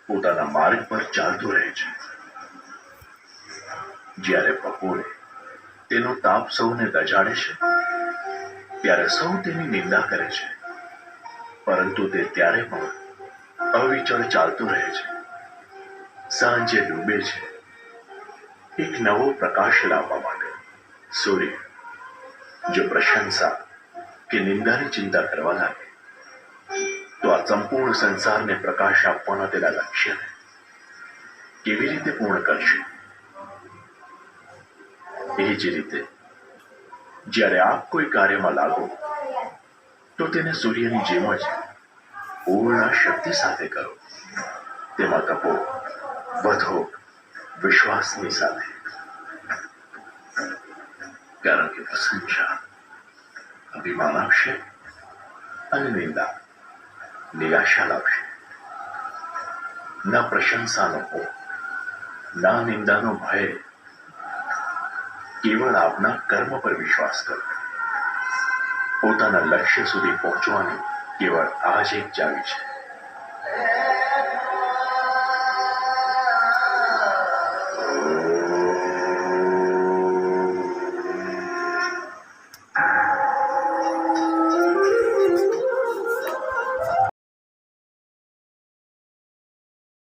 પોતાના માર્ગ પર ચાલતો રહે છે. જ્યારે બપોરે તેનો તાપ સૌને દજાડે છે, ત્યારે સૌ તેની નિંદા કરે છે, પરંતુ તે ત્યારે પણ અવિચળ ચાલતો રહે છે. સાંજે ડૂબે છે એક નવો પ્રકાશ લાવવા માટે. સૂર્ય જો પ્રશંસા કે નિંદાની ચિંતા કરવા લાગે તો આ સંપૂર્ણ સંસારને પ્રકાશ આપવાના તેના લક્ષ્યને કેવી રીતે પૂર્ણ કરશે? એ જ રીતે જ્યારે આપ કોઈ કાર્યમાં લાગો તો તેને સૂર્યની જેમ જ પૂર્ણ શક્તિ સાથે કરો. તેમાં તપો, વધો, વિશ્વાસની સાથે. કારણ કે પ્રશંસા અભિમાન આપશે અને નિંદા નિરાશા લાવશે. ના પ્રશંસાનો મોહ, ના નિંદાનો ભય. કેવળ આપના કર્મ પર વિશ્વાસ કરો. પોતાના લક્ષ્ય સુધી પહોંચવાની કેવળ આ જ એક ચાવી છે.